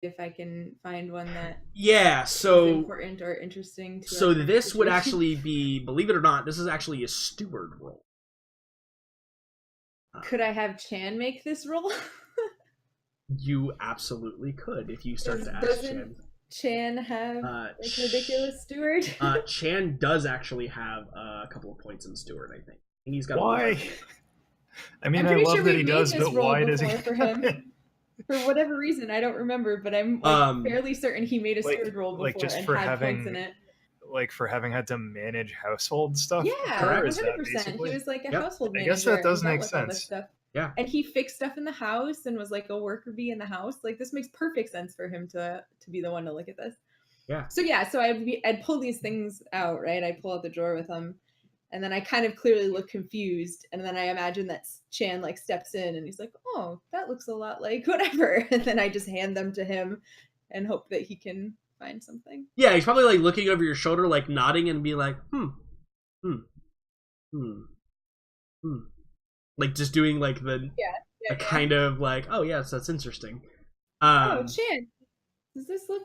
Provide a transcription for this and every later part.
if I can find one that Yeah, is so important or interesting to so our this would situation. actually be, believe it or not, this is actually a steward role. Could I have Chan make this roll? You absolutely could if you start to ask Doesn't Chan. Chan have Uh, like ridiculous steward? Chan does actually have a couple of points in steward, I think. And he's got a Why? I mean, I'm I pretty love sure that we've he made does, this but roll why does he before for have him. it? For whatever reason, I don't remember, but I'm like fairly certain he made a steward roll before just and for had having, points in it. like for having had to manage household stuff Yeah, before? Correct. Is that 100%. He basically? was like a Yep. household I manager. guess that does and make dealt with all this sense. stuff. Yeah. And he fixed stuff in the house and was like a worker bee in the house. Like this makes perfect sense for him to be the one to look at this. Yeah. So yeah, so I'd pull these things out, right? I'd pull out the drawer with them, and then I kind of clearly look confused, and then I imagine that Chan like steps in and he's like, "Oh, that looks a lot like whatever," and then I just hand them to him and hope that he can find something. Yeah, he's probably like looking over your shoulder, like nodding and be like, hmm, like just doing like the Yeah. kind of like, oh yes, that's interesting. Oh, Chan, does this look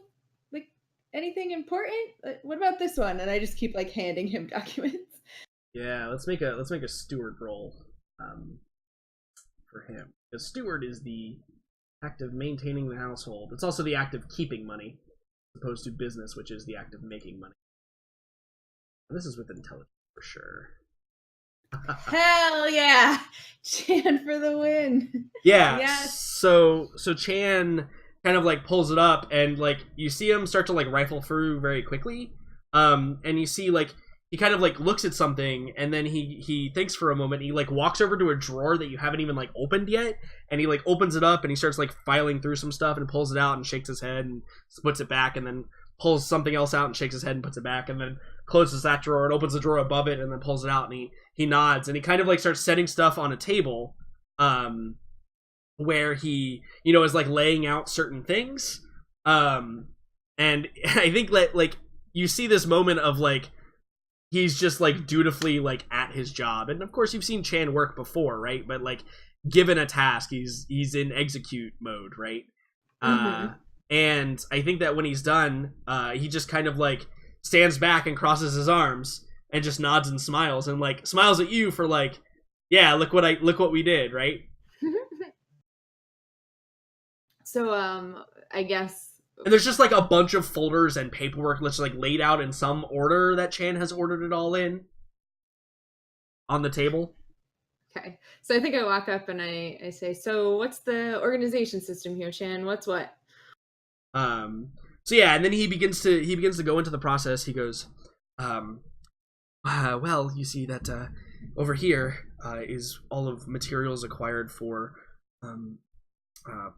like anything important? What about this one? And I just keep like handing him documents. Yeah, let's make a steward roll for him. The steward is the act of maintaining the household. It's also the act of keeping money, as opposed to business, which is the act of making money. This is with intelligence for sure. Hell yeah, Chan for the win. Yeah. Yes. So Chan kind of like pulls it up, and like you see him start to like rifle through very quickly. And you see like he kind of like looks at something, and then he thinks for a moment. He like walks over to a drawer that you haven't even like opened yet, and he like opens it up, and he starts like filing through some stuff, and pulls it out, and shakes his head, and puts it back, and then pulls something else out, and shakes his head, and puts it back, and then closes that drawer, and opens the drawer above it, and then pulls it out, and he nods, and he kind of like starts setting stuff on a table, where he is like laying out certain things, and I think like you see this moment of like he's just like dutifully like at his job, and of course you've seen Chan work before, right? But like given a task, he's in execute mode, right? And I think that when he's done, he just kind of like stands back and crosses his arms and just nods and smiles, and like smiles at you for like, yeah, look what we did, right? So I guess, and there's just like a bunch of folders and paperwork that's like laid out in some order that Chan has ordered it all in on the table. Okay, so I think I walk up and I say, "So what's the organization system here, Chan? What's what?" So yeah, and then he begins to go into the process. He goes, well, you see that over here is all of materials acquired for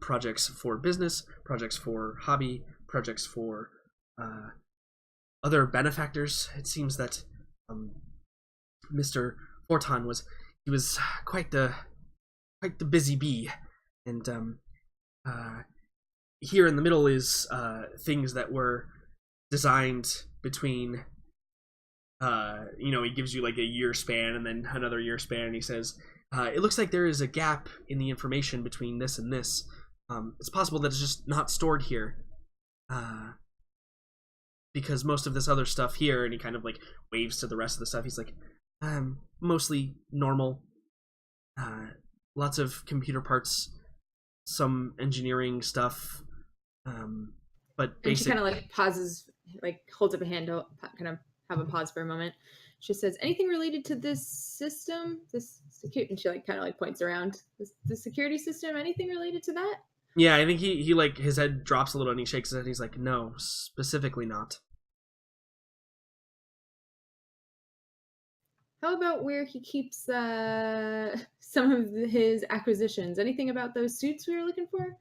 projects for business, projects for hobby, projects for other benefactors. It seems that Mr. Forton was quite the busy bee, and here in the middle is things that were designed between he gives you like a year span and then another year span, and he says it looks like there is a gap in the information between this and this. It's possible that it's just not stored here because most of this other stuff here, and he kind of like waves to the rest of the stuff, he's like mostly normal, lots of computer parts, some engineering stuff, but basically, and she kind of like pauses, like holds up a hand to kind of have a pause for a moment. She says, "Anything related to this system? This security?" And she like kind of like points around the security system. Anything related to that? Yeah, I think he like his head drops a little and he shakes his head. And he's like, "No, specifically not." How about where he keeps some of his acquisitions? Anything about those suits we were looking for?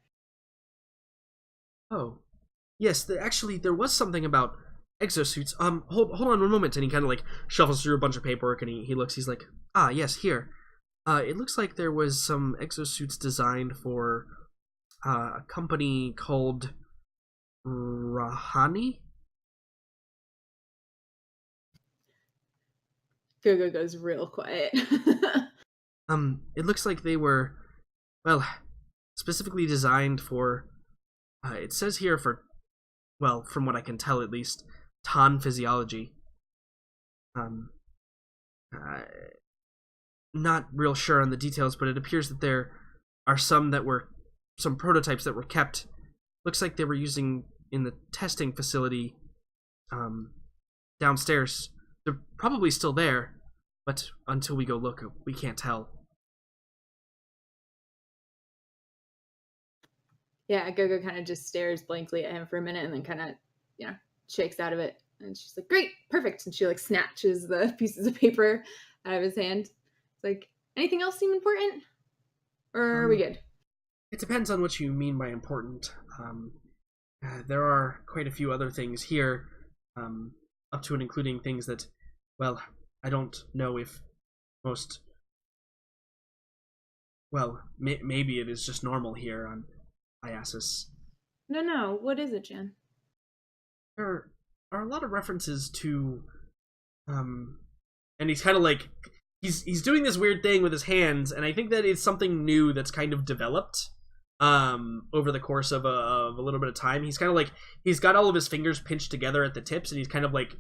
Oh, yes. Actually, there was something about exosuits. Hold on one moment. And he kind of like shuffles through a bunch of paperwork, and he looks. He's like, ah, yes, here. It looks like there was some exosuits designed for a company called Rahani. Gogo goes real quiet. It looks like they were, well, specifically designed for It says here for, well, from what I can tell at least, Tan physiology. Not real sure on the details, but it appears that there are some prototypes that were kept. Looks like they were using in the testing facility downstairs. They're probably still there, but until we go look, we can't tell. Yeah, Gogo kind of just stares blankly at him for a minute and then kind of, shakes out of it. And she's like, great, perfect. And she like snatches the pieces of paper out of his hand. It's like, anything else seem important? Or are we good? It depends on what you mean by important. There are quite a few other things here, up to and including things that, well, I don't know if most... Well, maybe it is just normal here on Iasis. No, what is it, Jen? There are a lot of references to, and he's kind of like, he's doing this weird thing with his hands, and I think that it's something new that's kind of developed, over the course of a little bit of time. He's kind of like, he's got all of his fingers pinched together at the tips, and he's kind of like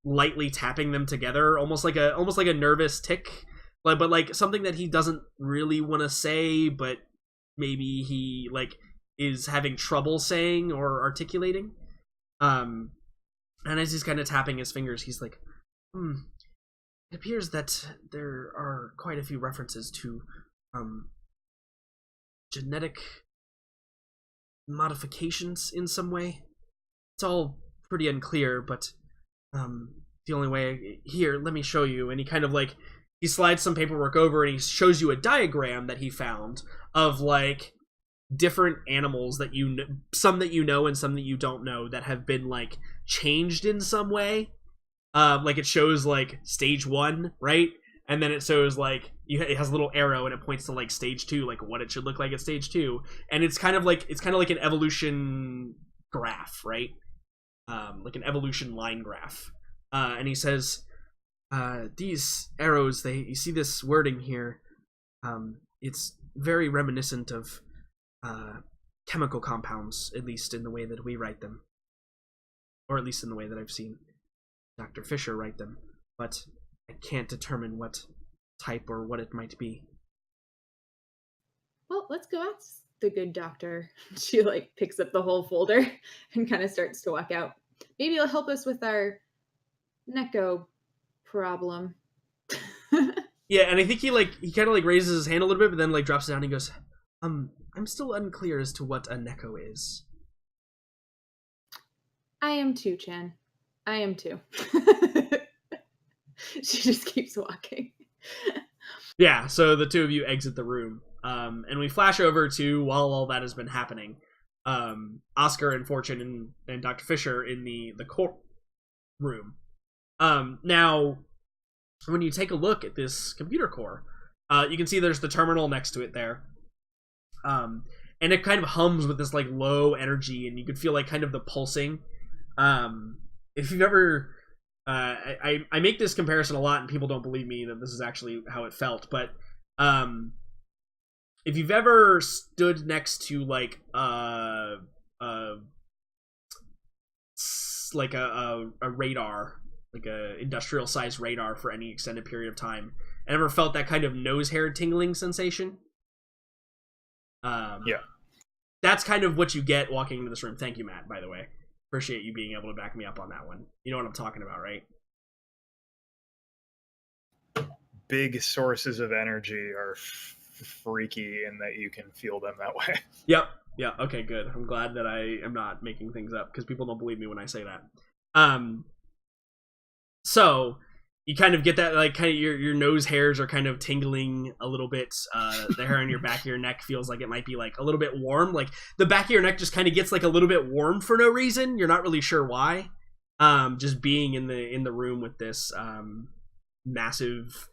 lightly tapping them together, almost like a nervous tick, but like something that he doesn't really want to say, but maybe he like is having trouble saying or articulating. And as he's kind of tapping his fingers, he's like, it appears that there are quite a few references to genetic modifications in some way. It's all pretty unclear, but the only way... Here, let me show you. And he kind of like, he slides some paperwork over and he shows you a diagram that he found of like different animals that some that you know and some that you don't know, that have been like changed in some way. Like it shows like stage 1, right? And then it shows like it has a little arrow and it points to like stage 2, like what it should look like at stage 2. And it's kind of like an evolution graph, right? Like an evolution line graph. And he says, these arrows, you see this wording here. It's very reminiscent of chemical compounds, at least in the way that we write them, or at least in the way that I've seen Dr. Fisher write them, but I can't determine what type or what it might be. Well, let's go ask the good doctor. She like picks up the whole folder and kind of starts to walk out. Maybe it'll help us with our Neko problem. Yeah, and I think he kind of like raises his hand a little bit, but then like drops it down and he goes, I'm still unclear as to what a Neko is. I am too, Chan. I am too. She just keeps walking. Yeah, so the two of you exit the room. And we flash over to, while all that has been happening, Oscar and Fortune and Dr. Fisher in the court room. Now, when you take a look at this computer core, you can see there's the terminal next to it there. And it kind of hums with this like low energy, and you could feel like kind of the pulsing. If you've ever, I make this comparison a lot, and people don't believe me that this is actually how it felt. But if you've ever stood next to like a radar, like a industrial sized radar for any extended period of time, and ever felt that kind of nose hair tingling sensation. Yeah, that's kind of what you get walking into this room. Thank you, Matt, by the way. Appreciate you being able to back me up on that one. You know what I'm talking about, right? big sources of energy are freaky in that you can feel them that way. Yep. Yeah. Okay, good. I'm glad that I am not making things up, because people don't believe me when I say that. So you kind of get that, like, kind of your nose hairs are kind of tingling a little bit. The hair on your back of your neck feels like it might be like a little bit warm. Like the back of your neck just kind of gets like a little bit warm for no reason. You're not really sure why. Just being in the room with this massive,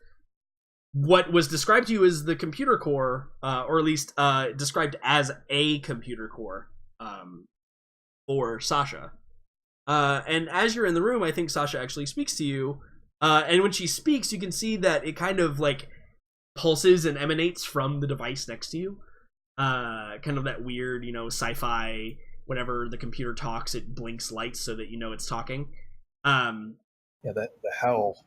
what was described to you as the computer core, or at least described as a computer core, for Sasha. And as you're in the room, I think Sasha actually speaks to you. And when she speaks, you can see that it kind of like pulses and emanates from the device next to you. Kind of that weird, sci-fi whenever the computer talks, it blinks lights so that you know it's talking. Yeah, the howl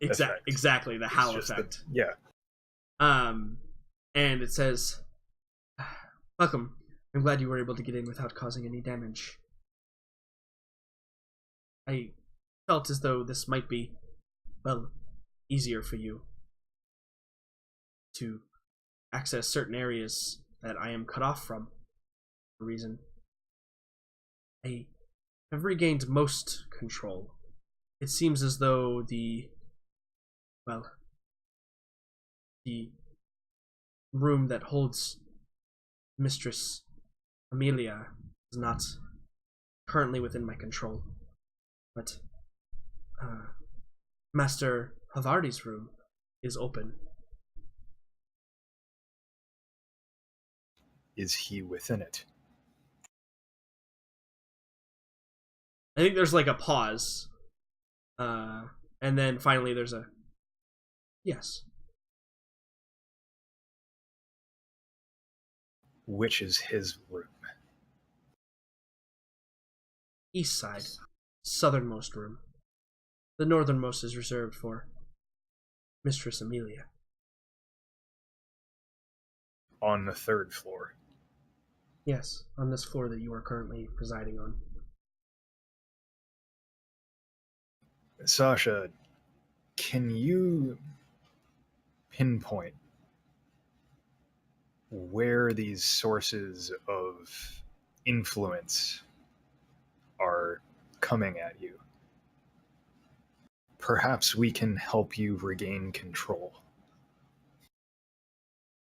effect. Exactly, the It's howl just effect. Yeah. And it says, "Welcome. I'm glad you were able to get in without causing any damage. I felt as though this might be, well, easier for you to access certain areas that I am cut off from for a reason. I have regained most control. It seems as though the room that holds Mistress Amelia is not currently within my control, but Master Havardi's room is open." Is he within it? I think there's like a pause, and then finally there's a yes. Which is his room? East side, southernmost room. The northernmost is reserved for Mistress Amelia. On the 3rd floor. Yes, on this floor that you are currently residing on. Sasha, can you pinpoint where these sources of influence are coming at you? Perhaps we can help you regain control.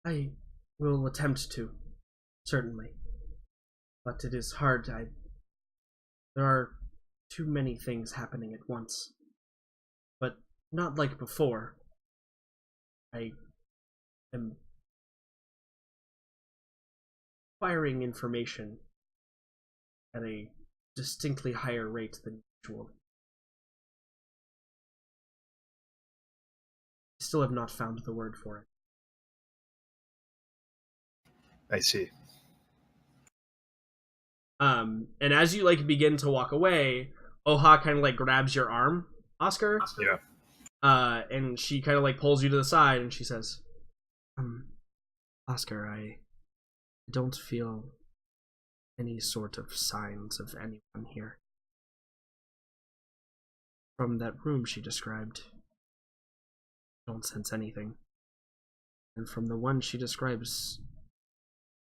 I will attempt to, certainly. But it is hard. There are too many things happening at once. But not like before. I am acquiring information at a distinctly higher rate than usual. I still have not found the word for it. I see. And as you like begin to walk away, Oha kind of like grabs your arm, Oscar. Yeah. And she kind of like pulls you to the side and she says, Oscar, I don't feel any sort of signs of anyone here. From that room she described, I don't sense anything. And from the one she describes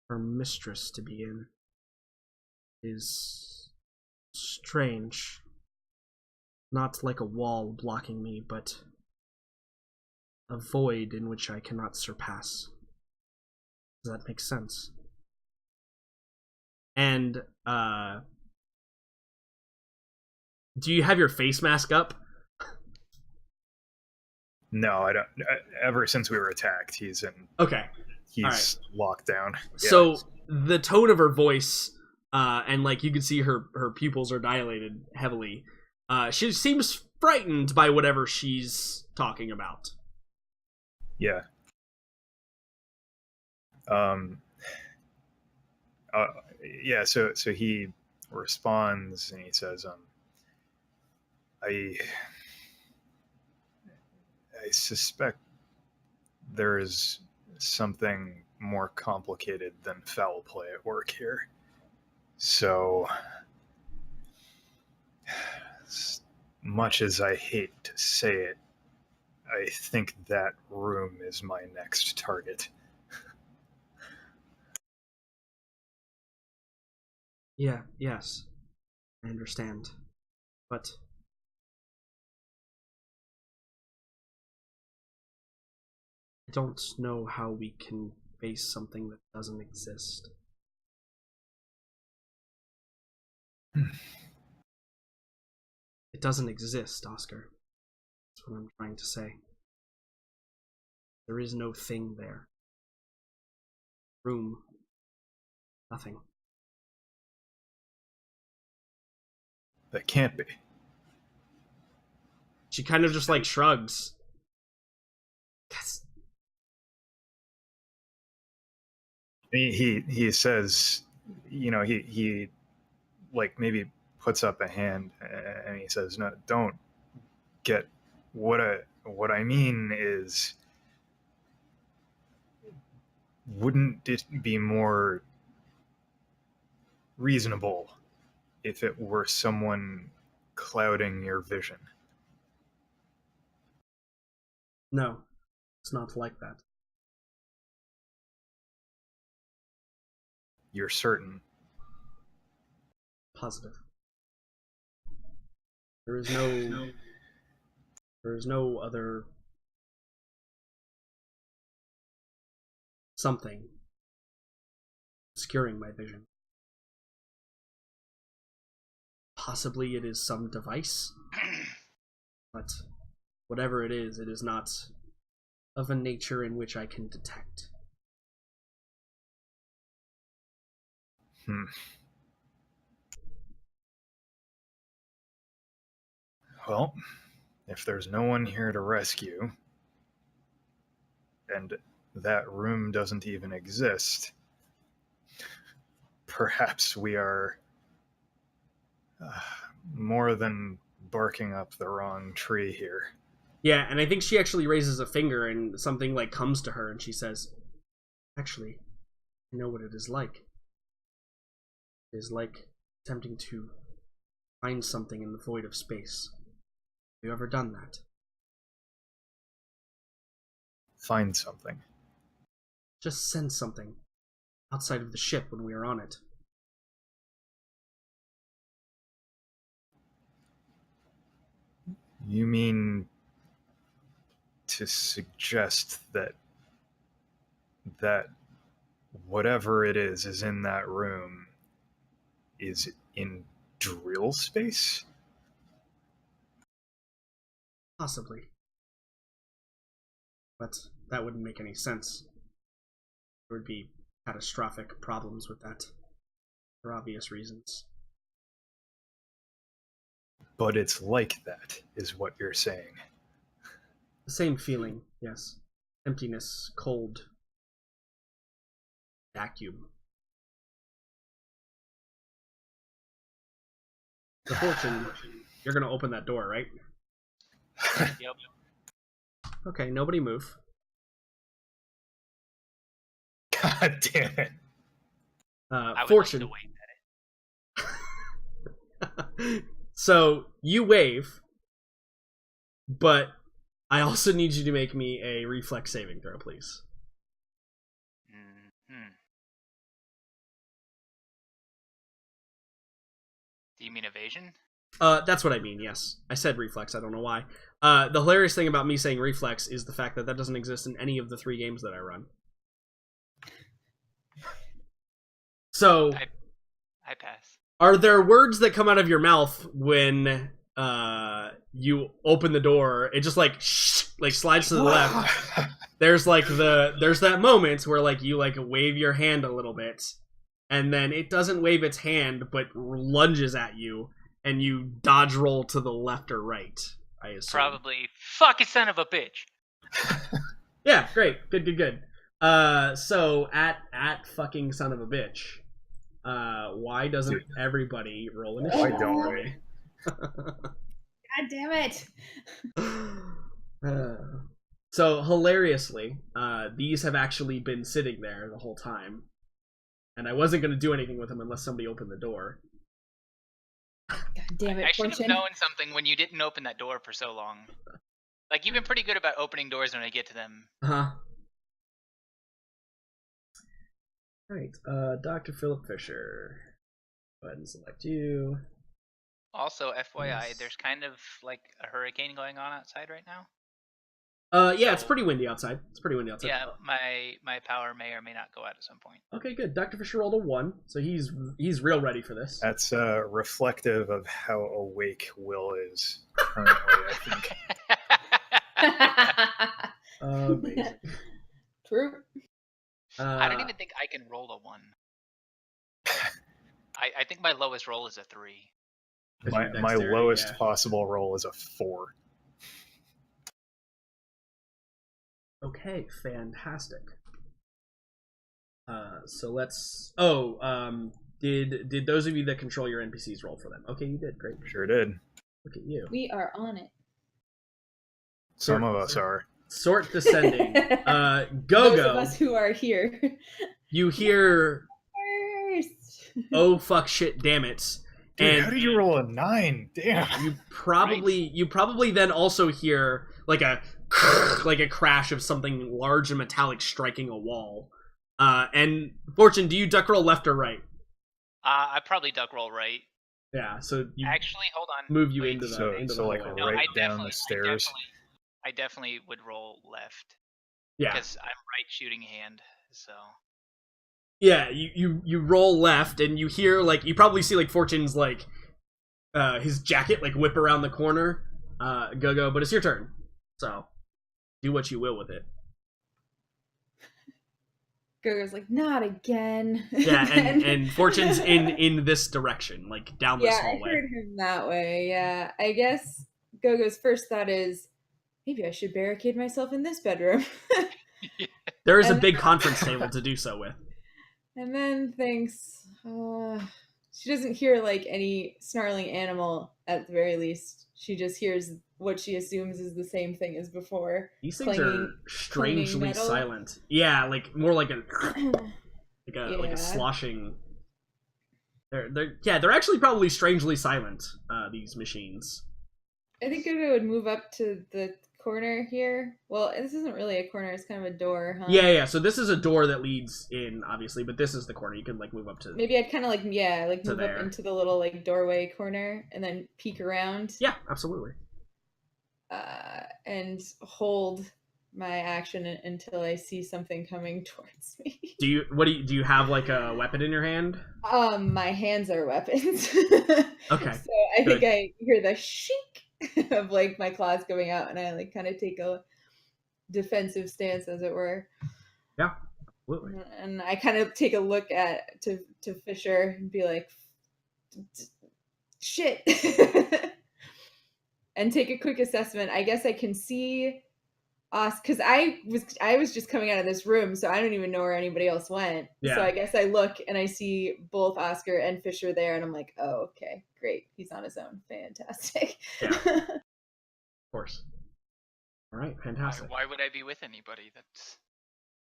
her mistress to be in, is strange. Not like a wall blocking me, but a void in which I cannot surpass. Does that make sense? And, do you have your face mask up? No, I don't. Ever since we were attacked, he's Okay. He's locked down. Yeah. So the tone of her voice, and like you can see her pupils are dilated heavily. She seems frightened by whatever she's talking about. Yeah. Yeah. So he responds and he says, I suspect there is something more complicated than foul play at work here. So, as much as I hate to say it, I think that room is my next target. Yeah, yes. I understand. But I don't know how we can face something that doesn't exist. It doesn't exist, Oscar. That's what I'm trying to say. There is no thing there. Room. Nothing. That can't be. She kind of just like shrugs. That's... He says, he like maybe puts up a hand and he says, "No, don't get what I mean is, wouldn't it be more reasonable if it were someone clouding your vision?" No, it's not like that. You're certain? Positive. There is no other something obscuring my vision. Possibly it is some device, but whatever it is not of a nature in which I can detect. Well, if there's no one here to rescue, and that room doesn't even exist, perhaps we are more than barking up the wrong tree here. Yeah, and I think she actually raises a finger and something like comes to her and she says, "Actually, I know what it is like. It is like attempting to find something in the void of space. Have you ever done that?" Find something? Just sense something outside of the ship when we are on it. You mean to suggest that whatever it is in that room is in drill space? Possibly. But that wouldn't make any sense. There would be catastrophic problems with that, for obvious reasons. But it's like that, is what you're saying. The same feeling, yes. Emptiness, cold, vacuum. The Fortune, you're gonna open that door, right? Yep. Okay, nobody move. God damn it. I would Fortune. like to wait. So, you wave, but I also need you to make me a reflex saving throw, please. Mm-hmm. Do you mean evasion? That's what I mean, yes. I said reflex, I don't know why. The hilarious thing about me saying reflex is the fact that that doesn't exist in any of the 3 games that I run. So, I pass. are there words that come out of your mouth when you open the door? It just like slides to the left. There's that moment where like you like wave your hand a little bit, and then it doesn't wave its hand but lunges at you, and you dodge roll to the left or right. I assume. Probably fuck it, son of a bitch. Yeah, great, good. So at fucking son of a bitch. Why doesn't everybody roll initiative? Why don't we? God damn it. So hilariously, these have actually been sitting there the whole time, and I wasn't going to do anything with them unless somebody opened the door. God damn it, I should have Fortune. known something when you didn't open that door for so long. Like, you've been pretty good about opening doors when I get to them. Alright, Dr. Philip Fisher. Go ahead and select you. Also, FYI, Yes. there's kind of like a hurricane going on outside right now. Yeah, it's pretty windy outside. Yeah, my power may or may not go out at some point. Okay, good. Dr. Fisher rolled a 1, so he's real ready for this. That's reflective of how awake Will is currently, I think. Amazing. True. I don't even think I can roll a 1. I think my lowest roll is a 3. My lowest possible roll is a 4. Okay, fantastic. So let's. Did those of you that control your NPCs roll for them? Okay, you did. Great. Sure did. Look at you. We are on it. Some of us are. Sort descending. Those Go-Go. of us who are here. You hear, First. oh fuck shit, damn it. Dude, And how did you roll a 9? Damn. you probably then also hear like a crash of something large and metallic striking a wall. And Fortune, do you duck roll left or right? I probably duck roll right. Yeah, so you Actually, hold on. move you Wait. into the So like hallway. No, right I down definitely, the stairs. I definitely would roll left Yeah. because I'm right shooting hand. So Yeah, you roll left and you hear like you probably see like Fortune's like his jacket like whip around the corner. Go, but it's your turn. So do what you will with it. Gogo's like, not again. Yeah, and Fortune's in this direction, like down this yeah, I hallway. heard him that way. Yeah, I guess Gogo's first thought is, maybe I should barricade myself in this bedroom. There is a And big conference table to do so with. And then thinks, she doesn't hear like any snarling animal at the very least. She just hears what she assumes is the same thing as before. These things Clanging- are strangely metal. silent. Yeah, like more like a like Yeah. a sloshing. They're actually probably strangely silent. These machines. I think Gogo would move up to the corner here. Well, this isn't really a corner; it's kind of a door, huh? Yeah. So this is a door that leads in, obviously, but this is the corner. You can like move up to. Maybe I'd kind of like To move there. up into the little like doorway corner and then peek around. Yeah, absolutely. And hold my action until I see something coming towards me. Do you have like a weapon in your hand? My hands are weapons. Okay. So I Good. think I hear the shink of like my claws going out, and I like kind of take a defensive stance, as it were. Yeah, absolutely. And I kind of take a look to Fisher and be like, shit. And take a quick assessment. I guess I can see us because I was just coming out of this room, so I don't even know where anybody else went. Yeah. So I guess I look and I see both Oscar and Fisher there, and I'm like, oh, okay, great. He's on his own. Fantastic. Yeah. Of course. All right, fantastic. why would I be with anybody? That's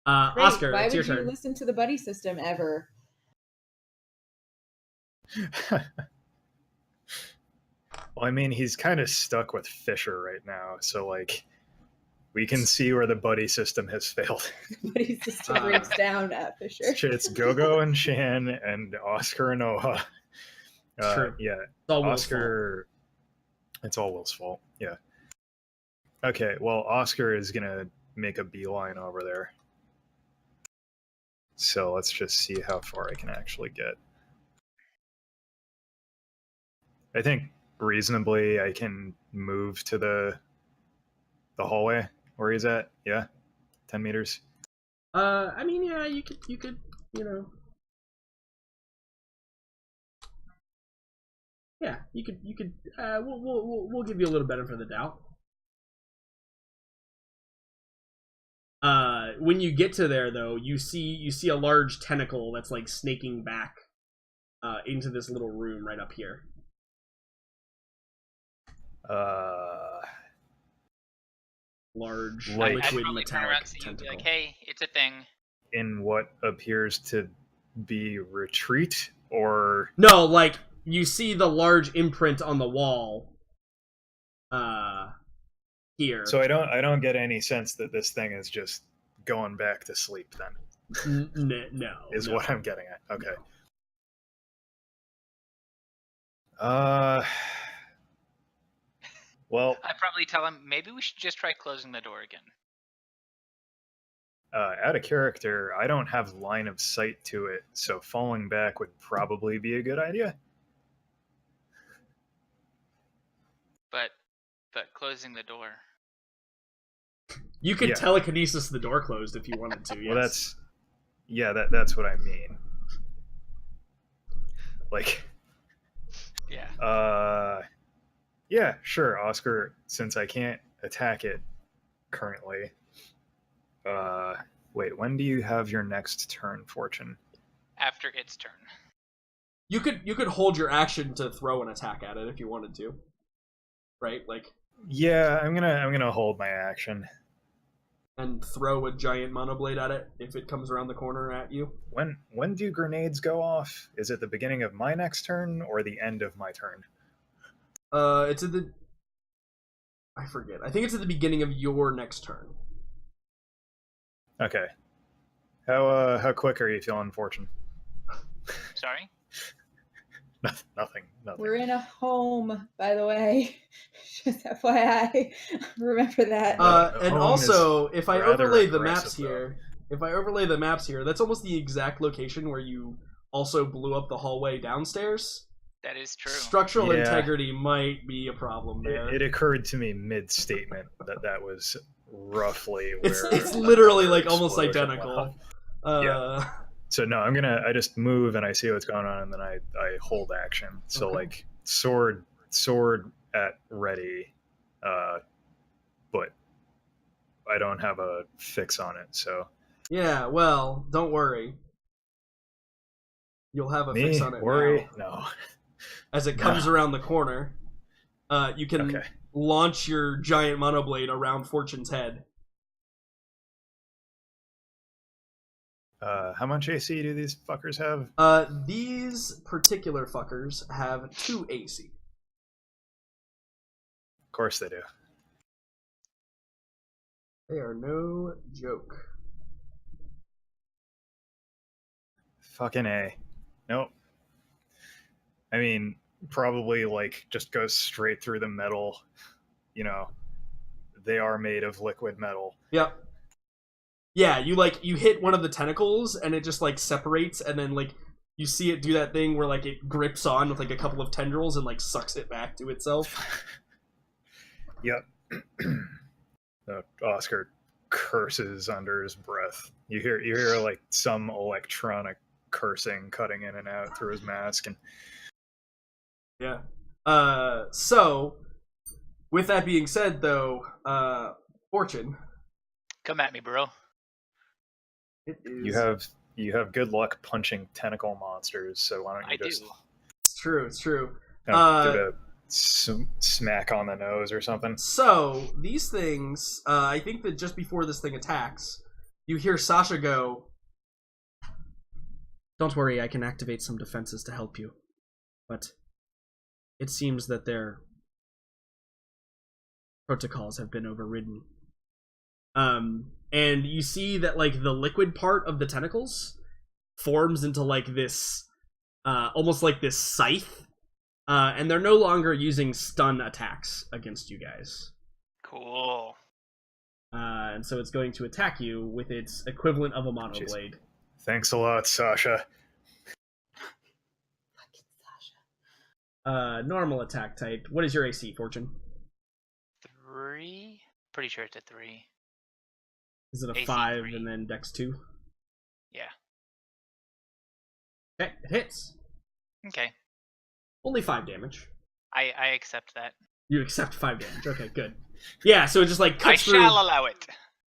Great. Oscar, Why it's your would you turn. listen to the buddy system ever? Well, I mean, he's kind of stuck with Fisher right now, so like we can see where the buddy system has failed. Buddy system breaks down at Fisher. It's Gogo and Shan and Oscar and Oha. True. Yeah, It's all Will's Oscar. It's all Will's fault. Yeah. Okay, well, Oscar is gonna make a beeline over there. So let's just see how far I can actually get. I think reasonably I can move to the hallway where he's at. Yeah, 10 meters. I mean, yeah, you could, you know. Yeah, you could. We'll give you a little benefit of the doubt. When you get to there, though, you see a large tentacle that's like snaking back, into this little room right up here. Large Like- I'd liquid probably turn around metallic to you and be tentacle. like, hey, it's a thing. In what appears to be retreat, or No, like you see the large imprint on the wall. Here. so I don't get any sense that this thing is just going back to sleep. Then No. is no. what I'm getting at. Okay. Well, I'd probably tell him maybe we should just try closing the door again. out of character, I don't have line of sight to it, so falling back would probably be a good idea. But closing the door. You could Yeah. telekinesis the door closed if you wanted to. Yes. Well, that's what I mean. Like, Yeah. yeah, sure, Oscar. Since I can't attack it currently, Wait, when do you have your next turn, Fortune? After its turn. You could hold your action to throw an attack at it if you wanted to. Right? Like, Yeah, I'm gonna hold my action. and throw a giant monoblade at it if it comes around the corner at you. When do grenades go off? Is it the beginning of my next turn or the end of my turn? It's at the... I forget. I think it's at the beginning of your next turn. Okay. How quick are you feeling, Fortune? Sorry? Nothing. We're in a home, by the way. Just FYI. Remember that. And home also, is if I rather overlay the aggressive, maps here, that's almost the exact location where you also blew up the hallway downstairs. That is true. Structural Yeah. integrity might be a problem there. It occurred to me mid-statement that was roughly where It's literally another like almost explosion went identical. off. Yeah. So no, I just move and I see what's going on and then I hold action. So Okay. like sword at ready, but I don't have a fix on it. So Yeah, well, don't worry. You'll have a fix on it worry? now. No. As it comes around the corner, you can Okay. launch your giant monoblade around Fortune's head. How much AC do these fuckers have? These particular fuckers have 2 AC. Of course they do. They are no joke. Fucking A. Nope. I mean, probably like just goes straight through the metal. You know, they are made of liquid metal. Yep. Yeah, you hit one of the tentacles and it just like separates and then like you see it do that thing where like it grips on with like a couple of tendrils and like sucks it back to itself. Yep. Oscar curses under his breath. You hear like some electronic cursing cutting in and out through his mask and Yeah. So with that being said though, Fortune, Come at me, bro. it is you have good luck punching tentacle monsters, so why don't you I just do. It's true. give it a smack on the nose or something? So these things, I think that just before this thing attacks, you hear Sasha go, "Don't worry, I can activate some defenses to help you. But it seems that their protocols have been overridden." And you see that like the liquid part of the tentacles forms into like this, almost like this scythe, and they're no longer using stun attacks against you guys. Cool. And so it's going to attack you with its equivalent of a monoblade. Thanks a lot, Sasha. Fucking Sasha. Normal attack type. What is your AC, Fortune? 3? Pretty sure it's a 3. Is it a AC 5 3. and then Dex 2? Yeah. Okay, it hits. Okay. Only 5 damage. I accept that. You accept 5 damage. Okay, good. Yeah, so it just like I cuts through. shall allow it.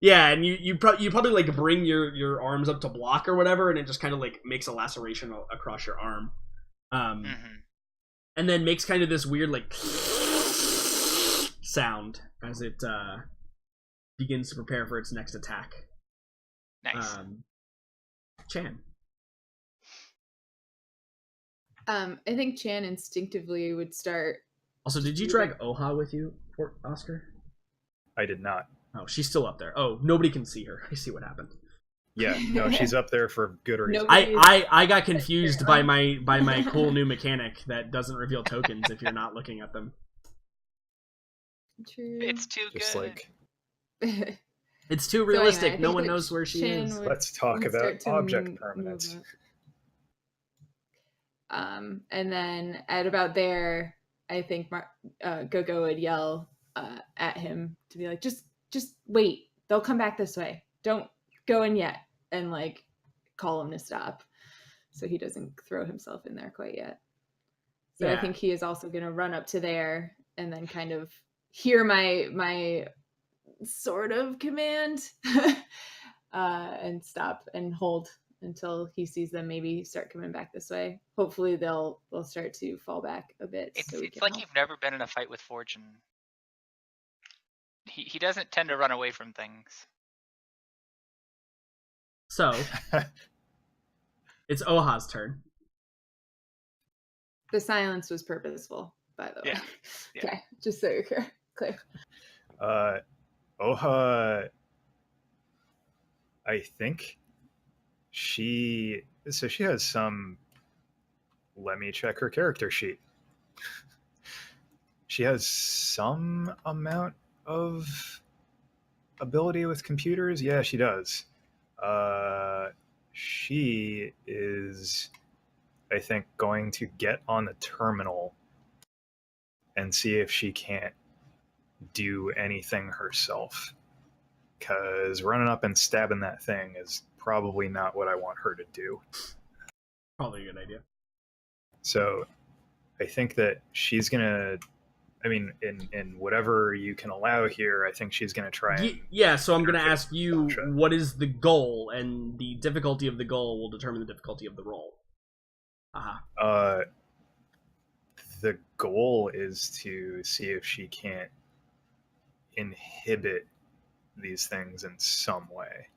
Yeah, and you probably like bring your arms up to block or whatever, and it just kind of like makes a laceration across your arm, and then makes kind of this weird like sound as it begins to prepare for its next attack. Nice. Chan. I think Chan instinctively would start. Also, did you drag Oha with you, Oscar? I did not. Oh, she's still up there. Oh, nobody can see her. I see what happened. Yeah, no, she's up there for good reason. Nobody- I got confused by my cool new mechanic that doesn't reveal tokens if you're not looking at them. True. It's too Just good. like, It's too So realistic. anyway, I no think one that knows where she Chan is. would- let's talk would about start to object move permanence. up. And then at about there, I think Go-Go would yell at him to be like, just wait. They'll come back this way. Don't go in yet. And like call him to stop. So he doesn't throw himself in there quite yet. So Yeah. I think he is also going to run up to there and then kind of hear my sort of command and stop and hold until he sees them maybe start coming back this way. Hopefully they'll start to fall back a bit so we It's can like help. you've never been in a fight with Fortune. He doesn't tend to run away from things. So it's Oha's turn. The silence was purposeful, by the way. Yeah, yeah. Okay, just so you're clear. Oha, I think she has some. Let me check her character sheet. She has some amount of ability with computers. Yeah, she does. She is, I think, going to get on the terminal and see if she can't do anything herself. Because running up and stabbing that thing is probably not what I want her to do. Probably a good idea. So I think that she's going to, I mean, in whatever you can allow here, I think she's going to try and... Yeah, so I'm going to ask you, Sasha. what is the goal, and the difficulty of the goal will determine the difficulty of the roll. The goal is to see if she can't inhibit these things in some way,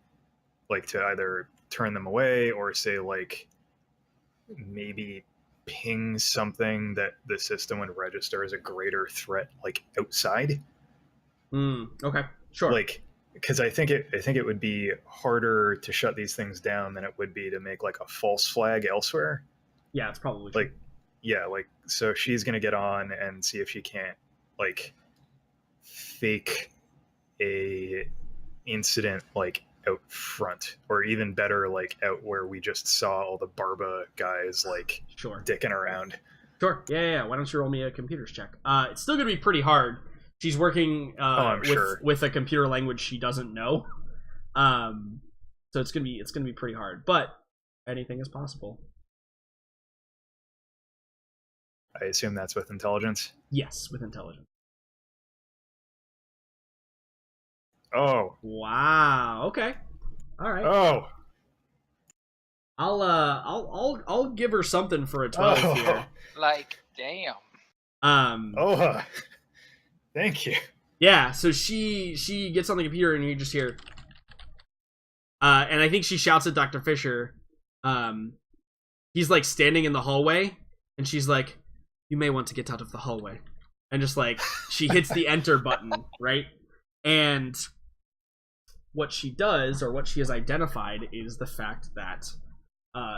like to either turn them away or say, like, maybe ping something that the system would register as a greater threat, like outside. Okay, sure. Like, because I think it would be harder to shut these things down than it would be to make like a false flag elsewhere. Yeah, it's probably true. Like, yeah, like, so she's gonna get on and see if she can't, like, fake a incident, like, out front, or even better, like, out where we just saw all the Barba guys, like, Sure. dicking around. Sure. Yeah. Why don't you roll me a computers check? It's still gonna be pretty hard. She's working with a computer language she doesn't know. So it's gonna be pretty hard. But anything is possible. I assume that's with intelligence. Yes, with intelligence. Oh. Wow. Okay. All right. Oh. I'll give her something for a 12 here. Like, damn. Oh. Thank you. Yeah, so she gets on the computer and you just hear and I think she shouts at Dr. Fisher. He's like standing in the hallway and she's like, "You may want to get out of the hallway." And just like she hits the enter button, right? And what she does, or what she has identified, is the fact that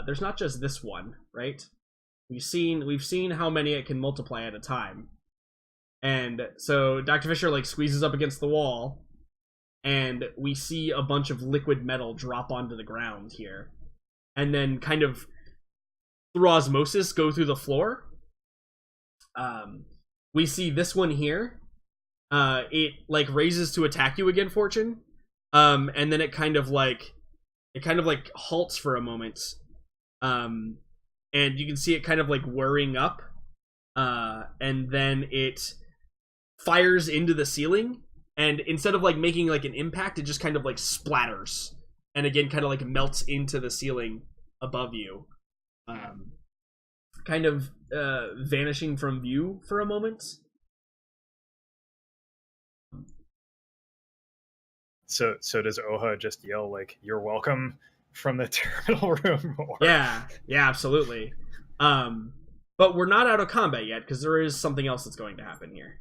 there's not just this one, right? We've seen how many it can multiply at a time. And so Dr. Fisher like squeezes up against the wall, and we see a bunch of liquid metal drop onto the ground here. And then kind of through osmosis go through the floor. We see this one here. It like raises to attack you again, Fortune. And then it kind of like halts for a moment. And you can see it kind of like whirring up. And then it fires into the ceiling, and instead of like making like an impact, it just kind of like splatters and again kind of like melts into the ceiling above you, kind of vanishing from view for a moment. So does Oha just yell like, "You're welcome," from the terminal room? Or... Yeah, absolutely. But we're not out of combat yet, because there is something else that's going to happen here.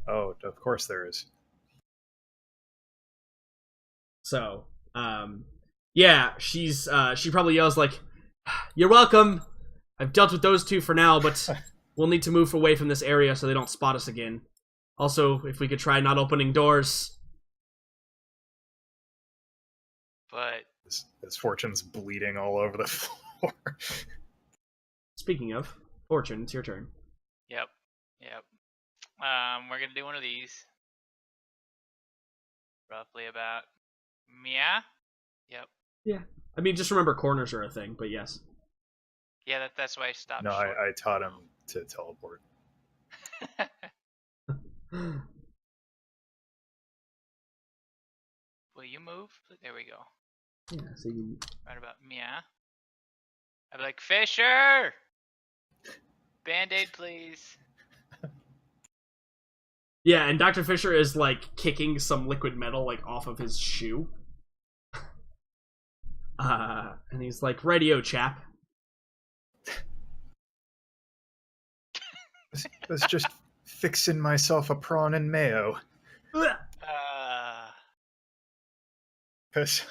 Oh, of course there is. So, yeah, she probably yells like, "You're welcome. I've dealt with those two for now, but we'll need to move away from this area so they don't spot us again. Also, if we could try not opening doors." But This Fortune's bleeding all over the floor. Speaking of, Fortune, it's your turn. Yep. We're gonna do one of these. Roughly about. Yeah. Yep. Yeah. I mean, just remember corners are a thing, but yes. Yeah, that's why I stopped. No, short. I taught him to teleport. Will you move? There we go. Yeah, so you... Right about yeah. I'd be like, Fisher! Band-Aid, please. Yeah, and Dr. Fisher is, like, kicking some liquid metal, like, off of his shoe. And he's like, "Radio, chap." I was just fixing myself a prawn and mayo. Because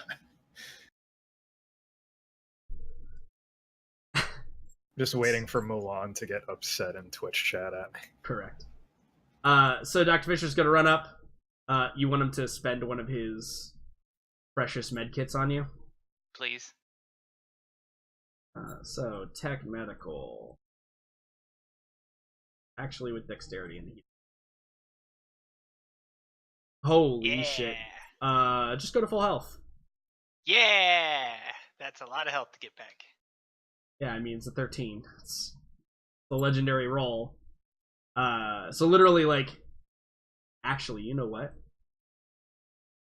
just waiting for Mulan to get upset in Twitch chat at me. Correct. So Dr. Fisher's gonna run up. You want him to spend one of his precious med kits on you? Please. So tech medical. Actually, with dexterity in the holy shit. Just go to full health. Yeah! That's a lot of health to get back. Yeah, I mean it's a 13. It's the legendary roll. So literally, like, actually, you know what?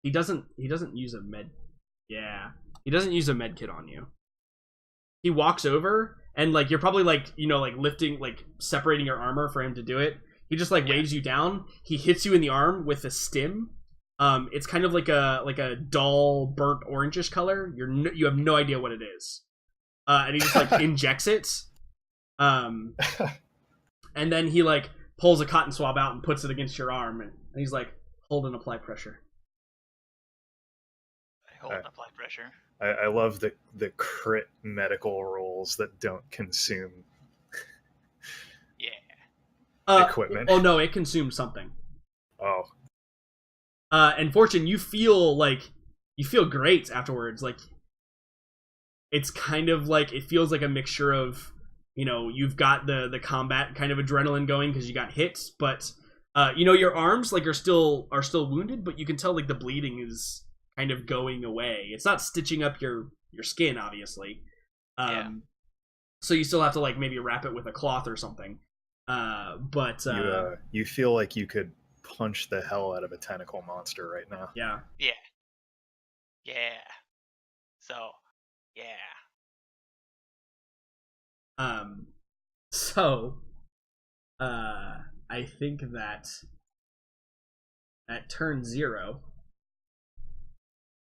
He doesn't use a med. Yeah, he doesn't use a med kit on you. He walks over and, like, you're probably, like, you know, like lifting, like separating your armor for him to do it. He just, like, waves you down. He hits you in the arm with a stim. It's kind of like a dull burnt orangish color. You have no idea what it is. And he just, like, injects it. And then he, like, pulls a cotton swab out and puts it against your arm, and he's like, "Hold and apply pressure." I hold and apply pressure. I love the crit medical rolls that don't consume equipment. Oh no, it consumed something. Oh. And Fortune, you feel great afterwards. Like, it's kind of like, it feels like a mixture of, you know, you've got the combat kind of adrenaline going because you got hit, but you know, your arms, like, are still wounded, but you can tell, like, the bleeding is kind of going away. It's not stitching up your skin, obviously. So you still have to, like, maybe wrap it with a cloth or something. But you feel like you could punch the hell out of a tentacle monster right now. Yeah. So I think that at turn 0.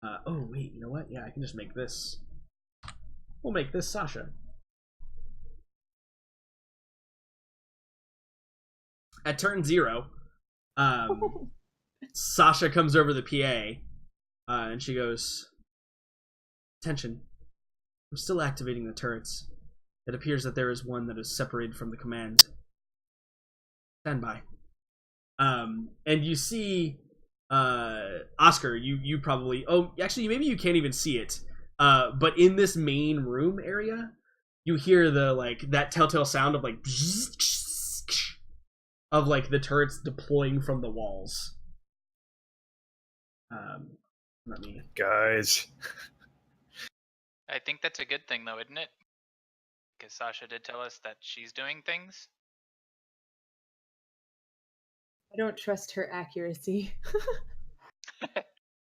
Oh wait, you know what? Yeah, I can just make this. We'll make this Sasha. At turn 0, Sasha comes over the PA, and she goes, "Attention. I'm still activating the turrets. It appears that there is one that is separated from the command. Stand by." And you see, Oscar, you probably, oh, actually, maybe you can't even see it, but in this main room area, you hear the, like, that telltale sound of, like, of, like, the turrets deploying from the walls. Let me... Guys. I think that's a good thing, though, isn't it? Because Sasha did tell us that she's doing things. I don't trust her accuracy.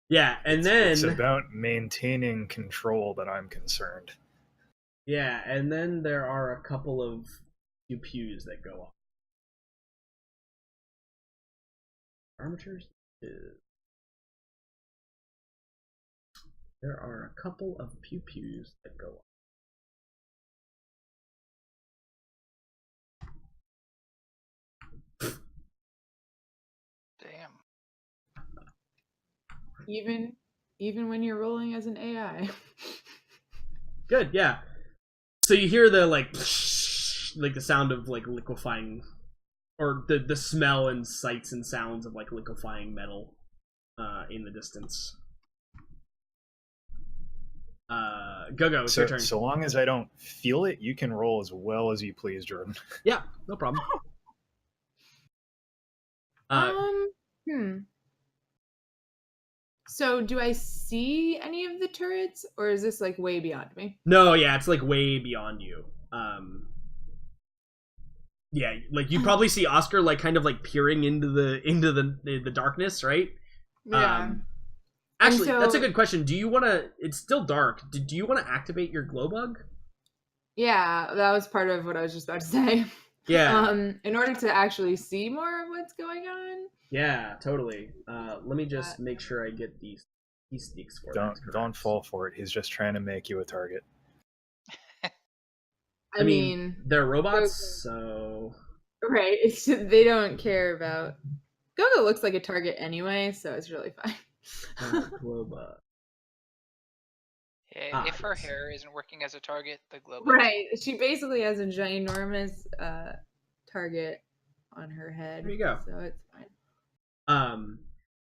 Yeah, and then... It's about maintaining control that I'm concerned. Yeah, and then there are a couple of pews that go off. Armatures? There are a couple of pews that go off. Damn. Even when you're rolling as an AI. Good, yeah. So you hear the, like the sound of, like, liquefying, or the smell and sights and sounds of, like, liquefying metal in the distance. Go, it's your turn. So long as I don't feel it, you can roll as well as you please, Jordan. Yeah, no problem. So do I see any of the turrets, or is this, like, way beyond me? No, yeah, it's, like, way beyond you. Yeah, like, you probably see Oscar, like, kind of, like, peering into the darkness, right? Yeah. Actually, so, that's a good question. Do you want to? It's still dark. Do you want to activate your glow bug? yeah, that was part of what I was just about to say. Yeah. In order to actually see more of what's going on. Yeah, totally. Let me just make sure I get these sneaks for that. Don't fall for it. He's just trying to make you a target. I mean, they're robots, so right. They don't care about. Gogo looks like a target anyway, so it's really fine. glow bug. If her hair isn't working as a target, the glow bug. Right. She basically has a ginormous target on her head. There you go. So it's fine.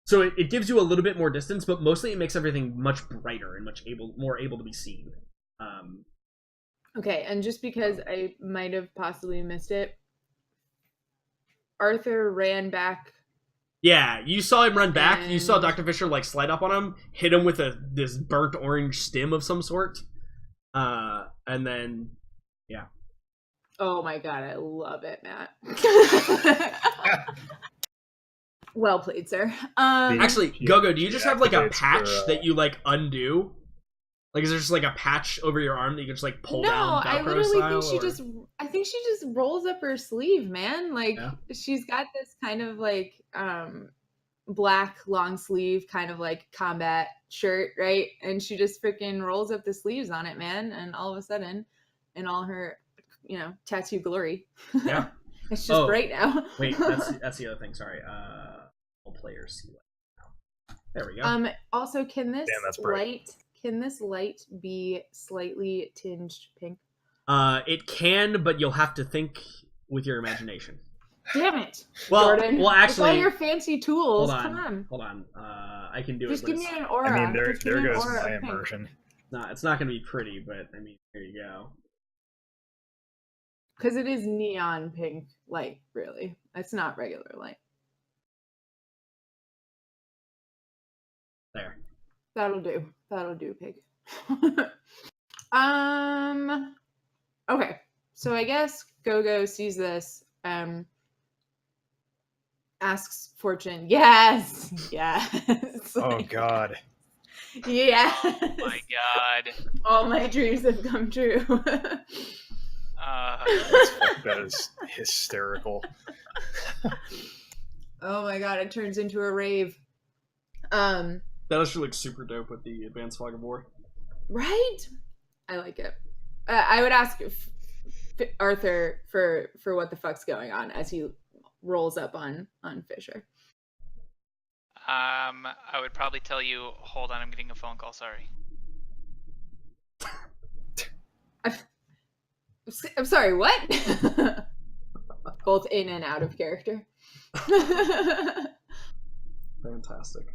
So it gives you a little bit more distance, but mostly it makes everything much brighter and more able to be seen. Okay, and just because I might have possibly missed it, Arthur ran back. Yeah, you saw him run back. You saw Dr. Fisher like slide up on him, hit him with this burnt orange stem of some sort, and then yeah. Oh my god, I love it, Matt. Well played, sir. Actually, Gogo, do you just have like a patch that you like undo? Like, is there just like a patch over your arm that you can just like pull down? No, I literally think I think she just rolls up her sleeve, man. Like she's got this kind of like black long sleeve kind of like combat shirt, right? And she just freaking rolls up the sleeves on it, man. And all of a sudden, in all her, tattoo glory, yeah, it's just bright now. Wait, that's the other thing. Sorry, all players see that. There we go. Also, can this light be slightly tinged pink? It can, but you'll have to think with your imagination. Damn it! Well, Jordan. actually, with all your fancy tools. Come on. I can do Just it. Just give me an aura. I mean, there goes my immersion. No, it's not going to be pretty, but I mean, there you go. Because it is neon pink light, really. It's not regular light. There. That'll do, pig. Okay. So I guess Gogo sees this, asks Fortune. Yes. Oh god. Yes. Oh my god. All my dreams have come true. That is hysterical. Oh my god, it turns into a rave. That actually looks super dope with the Advanced Fog of War. Right? I like it. I would ask Arthur for what the fuck's going on as he rolls up on Fisher. I would probably tell you, hold on, I'm getting a phone call, sorry. I'm sorry, what? Both in and out of character. Fantastic.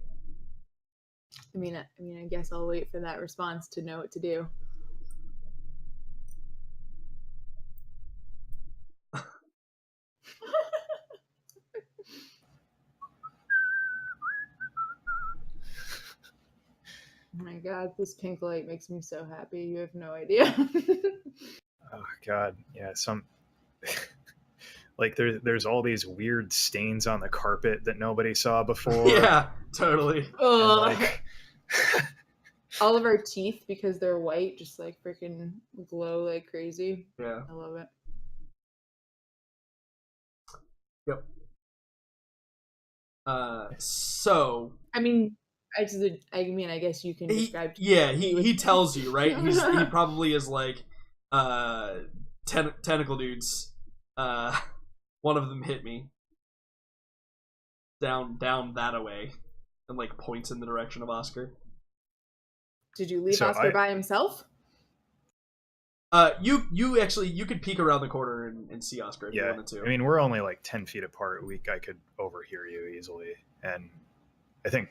I mean, I guess I'll wait for that response to know what to do. Oh my god, this pink light makes me so happy. You have no idea. Oh god, yeah, like there's all these weird stains on the carpet that nobody saw before. Yeah, totally. Like... all of our teeth, because they're white, just like freaking glow like crazy. Yeah, I love it. Yep. So I mean, I guess you can describe. He tells you, right? He probably is like, tentacle dudes. One of them hit me. Down that away, and like points in the direction of Oscar. Did you leave Oscar by himself? You actually could peek around the corner and see Oscar if you wanted to. I mean, we're only like 10 feet apart. I could overhear you easily, and I think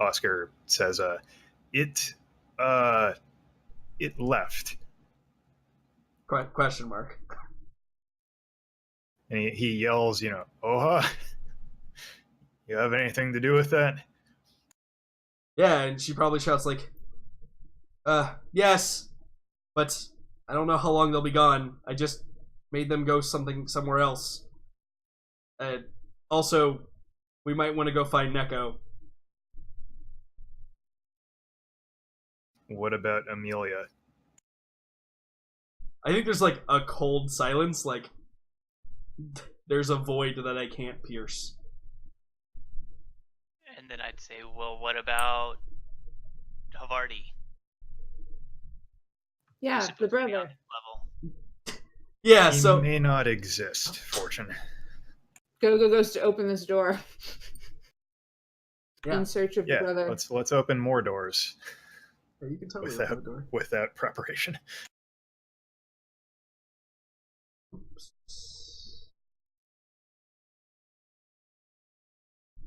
Oscar says, it left. Question mark. And he yells, Oha, you have anything to do with that? Yeah, and she probably shouts like, yes, but I don't know how long they'll be gone. I just made them go somewhere else. Also, we might want to go find Neko. what about Amelia? I think there's like a cold silence, like there's a void that I can't pierce. And then I'd say, well, what about Havarti? Yeah, Who's the supposed to be on brother. his level? Yeah, He so may not exist, Fortune. Go goes to open this door yeah, in search of the Yeah, brother. let's open more doors you can totally open the door. without preparation.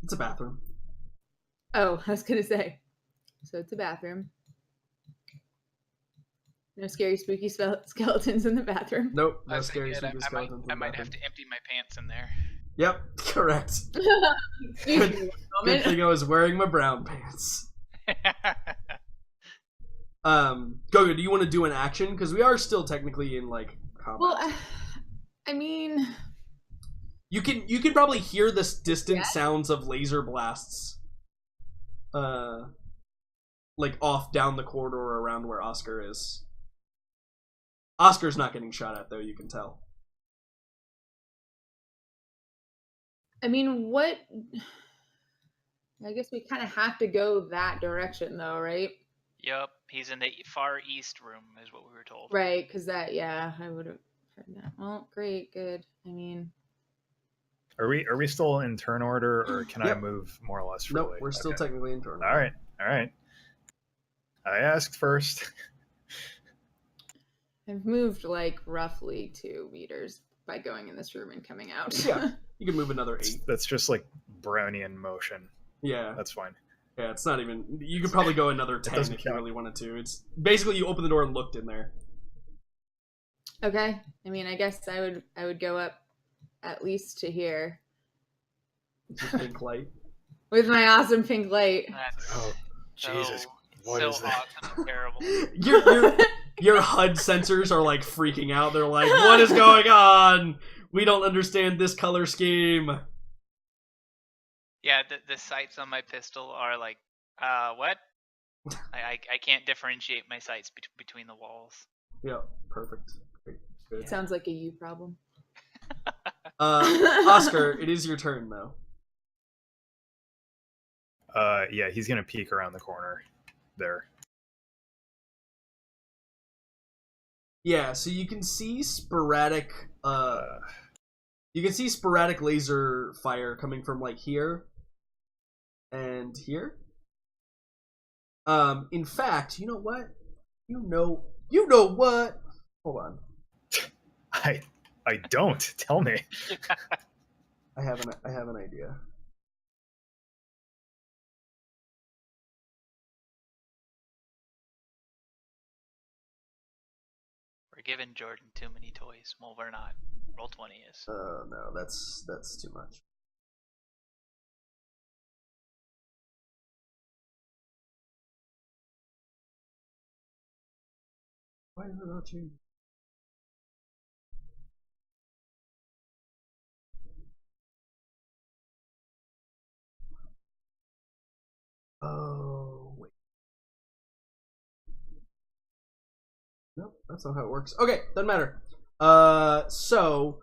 It's a bathroom. Oh, I was gonna say. So it's a bathroom. No scary, spooky skeletons in the bathroom. Nope, no I'd say scary good. spooky skeletons in I the might have bathroom. to empty my pants in there. Yep, correct. Excuse me Good one moment. thing I was wearing my brown pants. Gogo, do you want to do an action? Because we are still technically in like combat. Well, I mean, You can probably hear this distant Yeah. sounds of laser blasts. Like off down the corridor around where Oscar is. Oscar's not getting shot at though, you can tell. I mean, what? I guess we kind of have to go that direction, though, right? Yup, he's in the far east room, is what we were told. Right, because yeah, I would have heard that. Well, great, good. I mean, Are we still in turn order, or can I Yep. move more or less freely? Nope, we're still Okay. technically in turn. All right. I asked first. I've moved like roughly 2 meters by going in this room and coming out. Yeah. You can move another 8. That's just like Brownian motion. Yeah. That's fine. Yeah, it's not even. You could probably go another 10 doesn't if you count. really wanted to. It's basically you open the door and looked in there. Okay. I mean, I guess I would go up at least to here It's just pink light. with my awesome pink light. That's Oh, Jesus. so, What so is that? awesome and terrible. Your HUD sensors are like freaking out. They're like, "What is going on? We don't understand this color scheme." Yeah, the sights on my pistol are like, what? I can't differentiate my sights between the walls. Yeah, perfect. Great. Good. Sounds like a you problem. Oscar, it is your turn though. Yeah, he's gonna peek around the corner there. Yeah, so you can see sporadic laser fire coming from like here and here. In fact, you know what? You know what? Hold on. I don't. Tell me. I have an idea. We're giving Jordan too many toys. Well, we're not. Roll20 is. No, that's too much. Why is it not changing? Oh, wait. Nope, that's not how it works. Okay, doesn't matter. So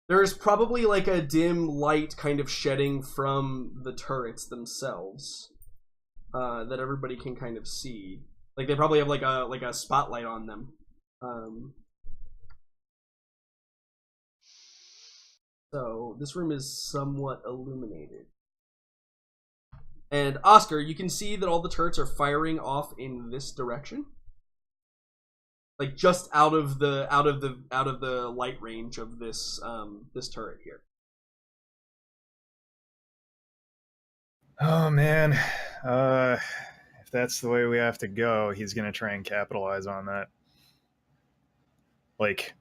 there's probably like a dim light kind of shedding from the turrets themselves that everybody can kind of see. Like they probably have like a spotlight on them. So this room is somewhat illuminated. And Oscar, you can see that all the turrets are firing off in this direction. Like just out of the light range of this this turret here. Oh man. If that's the way we have to go, he's gonna try and capitalize on that. Like,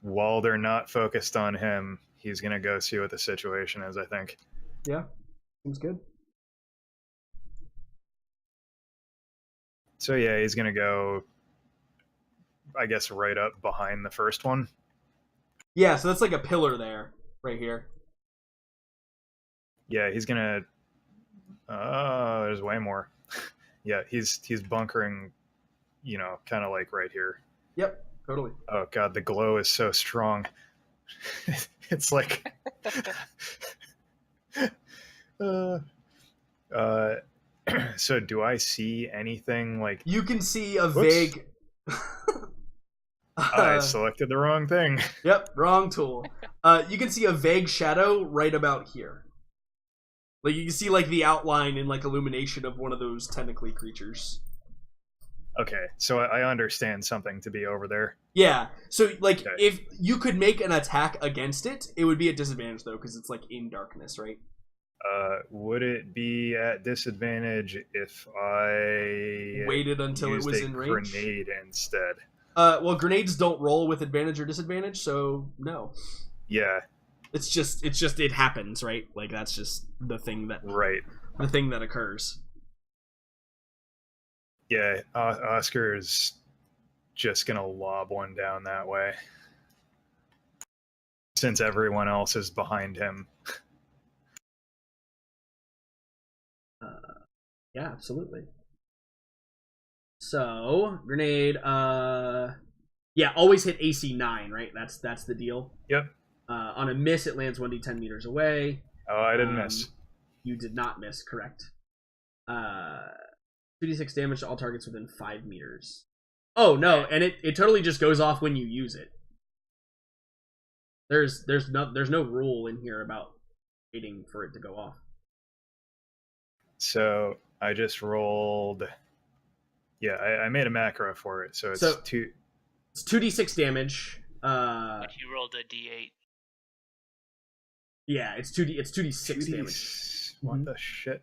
while they're not focused on him, he's gonna go see what the situation is, I think. Yeah, seems good. So yeah, he's gonna go, I guess, right up behind the first one. Yeah, so that's like a pillar there, right here. Yeah, he's gonna. There's way more. Yeah, he's bunkering, kind of like right here. Yep, totally. Oh god, the glow is so strong. It's like uh, uh so do I see anything like You can see a Whoops. vague. I selected the wrong thing? Yep, wrong tool. You can see a vague shadow right about here. Like you can see like the outline and like illumination of one of those tentacly creatures. Okay, so I understand something to be over there. Yeah. So like Okay. if you could make an attack against it, it would be at disadvantage though because it's like in darkness, right? Would it be at disadvantage if I Waited until it used was a in range. grenade instead? Well, grenades don't roll with advantage or disadvantage, so no. Yeah, It's just it happens, right? Like that's just the thing that right. occurs. Yeah, Oscar is just gonna lob one down that way. Since everyone else is behind him. Yeah, absolutely. So, grenade, yeah, always hit AC 9, right? That's the deal. Yep. On a miss, it lands 1d10 meters away. Oh, I didn't miss. You did not miss, correct. 2d6 damage to all targets within 5 meters. Oh, no, and it totally just goes off when you use it. There's no rule in here about waiting for it to go off. So I just rolled. Yeah, I made a macro for it, so it's two. It's 2d6 damage. But you rolled a d8. Yeah, it's 2d6 damage. What the shit?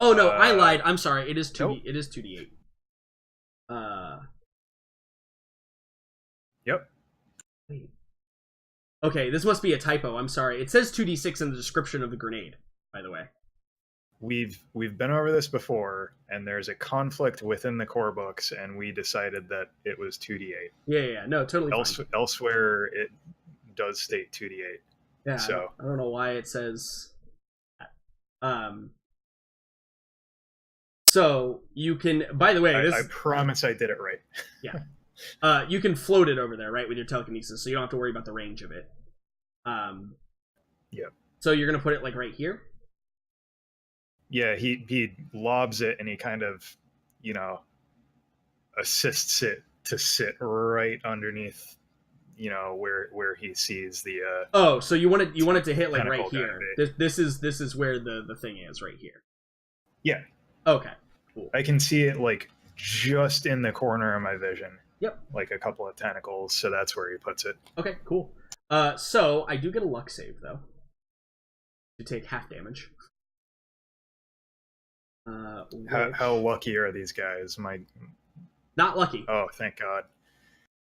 Oh no, I lied. I'm sorry. It is 2d. Nope. It is 2d8. Yep. Wait. Okay, this must be a typo. I'm sorry. It says 2d6 in the description of the grenade, by the way. We've been over this before, and there's a conflict within the core books, and we decided that it was 2d8. Yeah. No, totally fine. Elsewhere, it does state 2d8. Yeah, So I don't know why it says that. So you can. By the way, I promise I did it right. Yeah. You can float it over there, right, with your telekinesis, so you don't have to worry about the range of it. Yep. So you're gonna put it like right here. Yeah, he lobs it, and he kind of, assists it to sit right underneath, where he sees the. Oh, so you want it to hit like right tentacle here. kind of This is where the thing is right here. Yeah. Okay. Cool. I can see it like just in the corner of my vision. Yep. Like a couple of tentacles, so that's where he puts it. Okay. Cool. So I do get a luck save though. To take half damage. How lucky are these guys? Not lucky. Oh, thank God.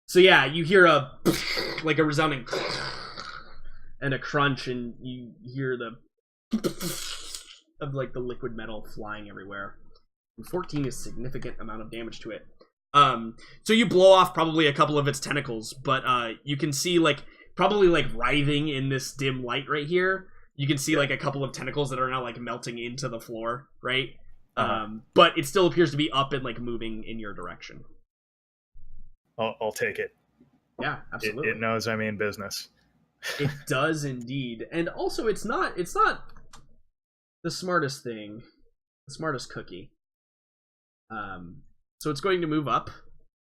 So yeah, you hear a like a resounding and a crunch, and you hear the of like the liquid metal flying everywhere. And 14 is a significant amount of damage to it. So you blow off probably a couple of its tentacles, but you can see like probably like writhing in this dim light right here. You can see like a couple of tentacles that are now like melting into the floor, right? But it still appears to be up and like moving in your direction. I'll take it. Yeah, absolutely. It knows I mean business. It does indeed, and also it's not the smartest thing, the smartest cookie. So it's going to move up.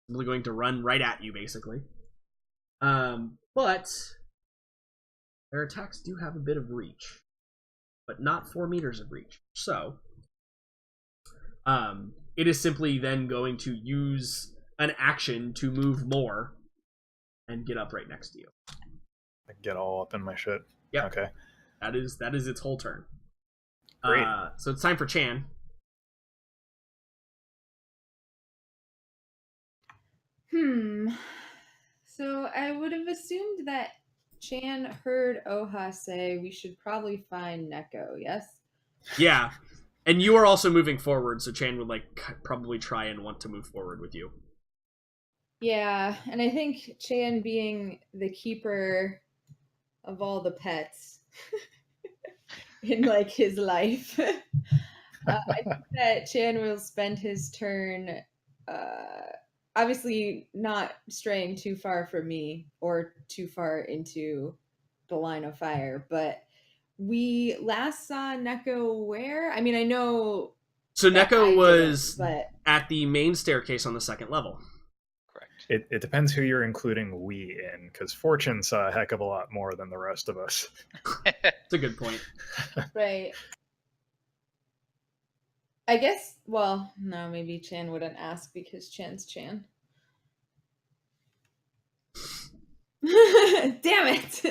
It's going to run right at you, basically. But their attacks do have a bit of reach, but not 4 meters of reach. So it is simply then going to use an action to move more and get up right next to you. I get all up in my shit. Yep. Okay. That is its whole turn. Great. So it's time for Chan. So I would have assumed that Chan heard Oha say we should probably find Neko, yes? Yeah. And you are also moving forward, so Chan would like probably try and want to move forward with you. Yeah, and I think Chan being the keeper of all the pets in like his life, I think that Chan will spend his turn, uh, obviously not straying too far from me or too far into the line of fire, but we last saw Neko where? I mean, I know So that Neko I didn't, was but at the main staircase on the second level. Correct. It depends who you're including we in, because Fortune saw a heck of a lot more than the rest of us. It's a good point. right. I guess, well, no, maybe Chan wouldn't ask because Chan's Chan. Damn it.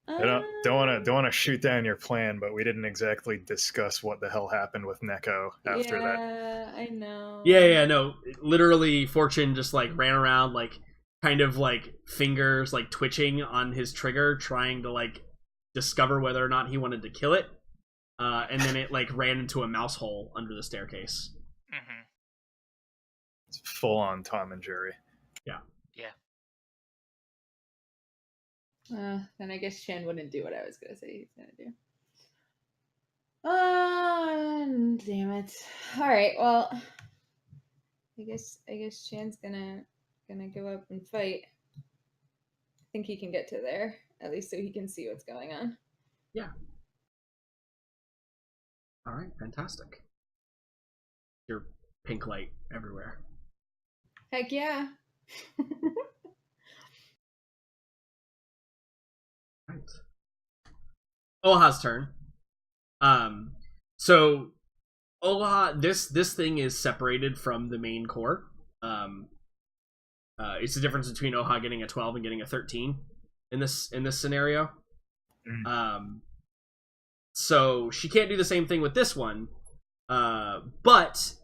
I don't want to shoot down your plan, but we didn't exactly discuss what the hell happened with Neko after that. Yeah, I know. Yeah, no. Literally, Fortune just like ran around, like kind of like fingers like twitching on his trigger, trying to like discover whether or not he wanted to kill it. And then it like ran into a mouse hole under the staircase. Mm-hmm. It's full on Tom and Jerry. Yeah. Then I guess Chan wouldn't do what I was gonna say he's gonna do. Damn it. All right, well, I guess Chan's gonna go up and fight. I think he can get to there at least, so he can see what's going on. Yeah. All right, fantastic. Your pink light everywhere. Heck yeah. Right. Olaha's turn. So Olaha, this thing is separated from the main core. It's the difference between Oha getting a 12 and getting a 13 in this scenario. So she can't do the same thing with this one. But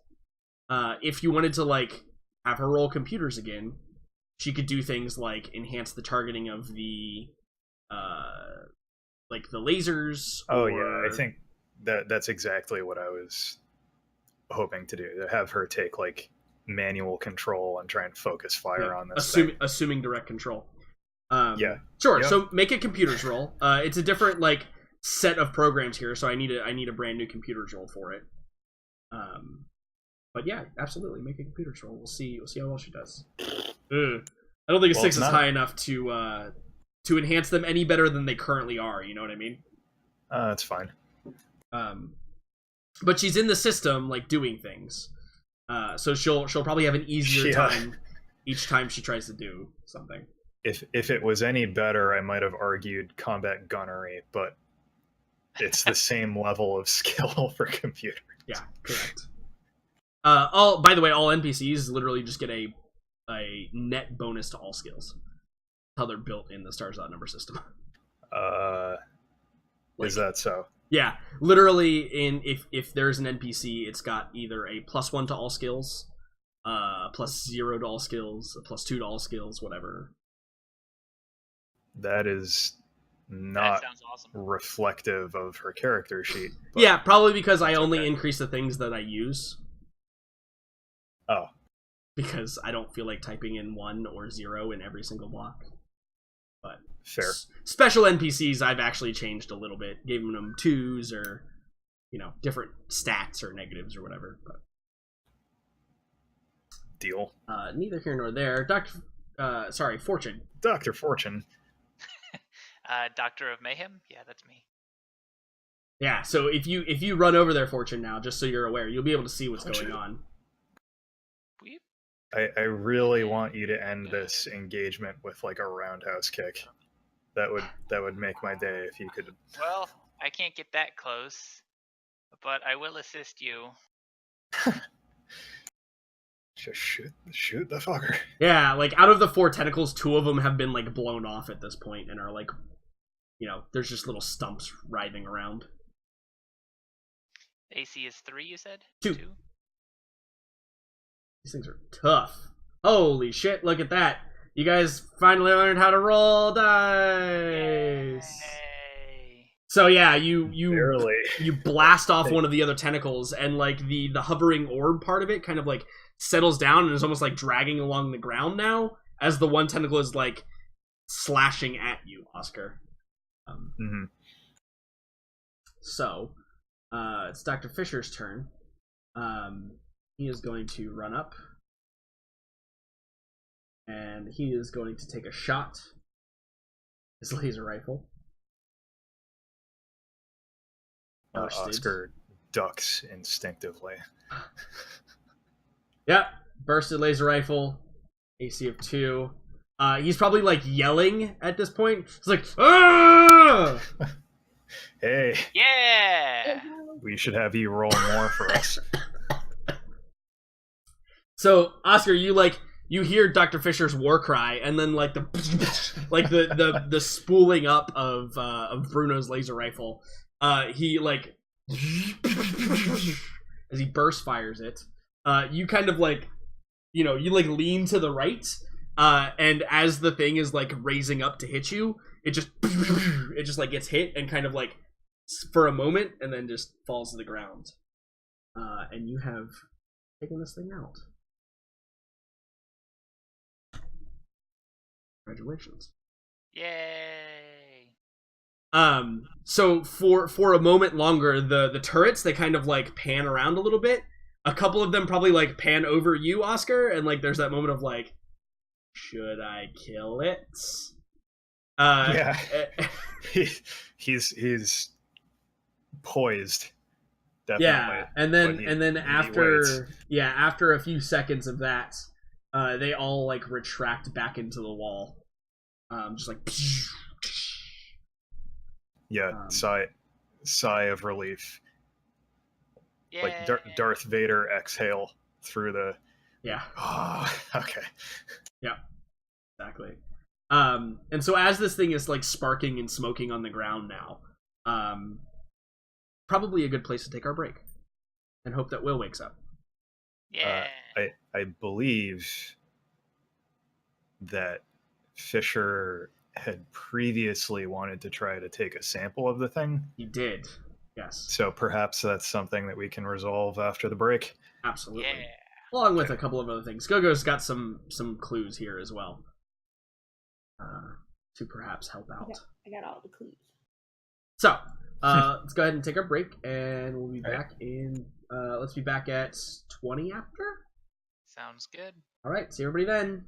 if you wanted to like have her roll computers again, she could do things like enhance the targeting of the like the lasers. Oh yeah, I think that's exactly what I was hoping to do. To have her take like manual control and try and focus fire on this thing. Assuming direct control. Yeah. Sure. Yep. So make a computers roll. It's a different like set of programs here, so I need a brand new computers roll for it. But yeah, absolutely, make a computers roll. We'll see how well she does. Ugh. I don't think a 6 is high enough to enhance them any better than they currently are. You know what I mean? That's fine. But she's in the system, like doing things. So she'll probably have an easier time each time she tries to do something. If it was any better, I might have argued combat gunnery, but it's the same level of skill for computers. Yeah, correct. By the way, all NPCs literally just get a net bonus to all skills. How they're built in the Stars Odd number system. Is that so? Yeah, literally. If there's an NPC, it's got either a +1 to all skills, +0 to all skills, a +2 to all skills, whatever. That is not That sounds awesome. reflective of her character sheet. Yeah, probably because I only increase the things that I use. Oh. Because I don't feel like typing in 1 or 0 in every single block. But fair. Special NPCs I've actually changed a little bit, giving them 2s or different stats or negatives or whatever. But deal. Neither here nor there. Fortune. Dr. Fortune. Doctor of Mayhem? Yeah, that's me. Yeah, so if you run over there, Fortune, now, just so you're aware, you'll be able to see what's going on. I really want you to end this engagement with like a roundhouse kick. That would make my day if you could. Well, I can't get that close, but I will assist you. Just shoot the fucker. Yeah, like out of the 4 tentacles, 2 of them have been like blown off at this point and are like, there's just little stumps writhing around. AC is 3, you said? 2. These things are tough. Holy shit, look at that. You guys finally learned how to roll dice. Yay. So yeah, you Barely. you blast off one of the other tentacles, and like the hovering orb part of it kind of like settles down and is almost like dragging along the ground now, as the one tentacle is like slashing at you, Oscar. Mm-hmm. So It's Dr. Fisher's turn. He is going to run up. And he is going to take a shot. His laser rifle. Oscar ducks instinctively. Yep, bursted laser rifle, AC of 2. He's probably like yelling at this point. He's like, "Ah!" Hey, Yeah. we should have you roll more for us. So Oscar, you hear Dr. Fisher's war cry, and then like the spooling up of Bruno's laser rifle. He like as he burst fires it. You kind of like, you like lean to the right, and as the thing is like raising up to hit you, it just like gets hit and kind of like for a moment, and then just falls to the ground. And you have taken this thing out. Congratulations. Yay. So for a moment longer, the turrets, they kind of like pan around a little bit. A couple of them probably like pan over you, Oscar, and like there's that moment of like, should I kill it? Yeah. he's poised. Definitely. Yeah, and then after a few seconds of that, they all like retract back into the wall. Just like sigh of relief. Yay. Like Darth Vader exhale through the. Yeah. Oh, okay. Yeah. Exactly. And so as this thing is like sparking and smoking on the ground now, probably a good place to take our break, and hope that Will wakes up. Yeah. I believe that Fisher had previously wanted to try to take a sample of the thing. He did. Yes. So perhaps that's something that we can resolve after the break. Absolutely. Yeah. Along with a couple of other things. Gogo's got some clues here as well. To perhaps help out. I got all the clues. So, let's go ahead and take our break, and we'll be back in. Let's be back at 20 after. Sounds good. All right. See everybody then.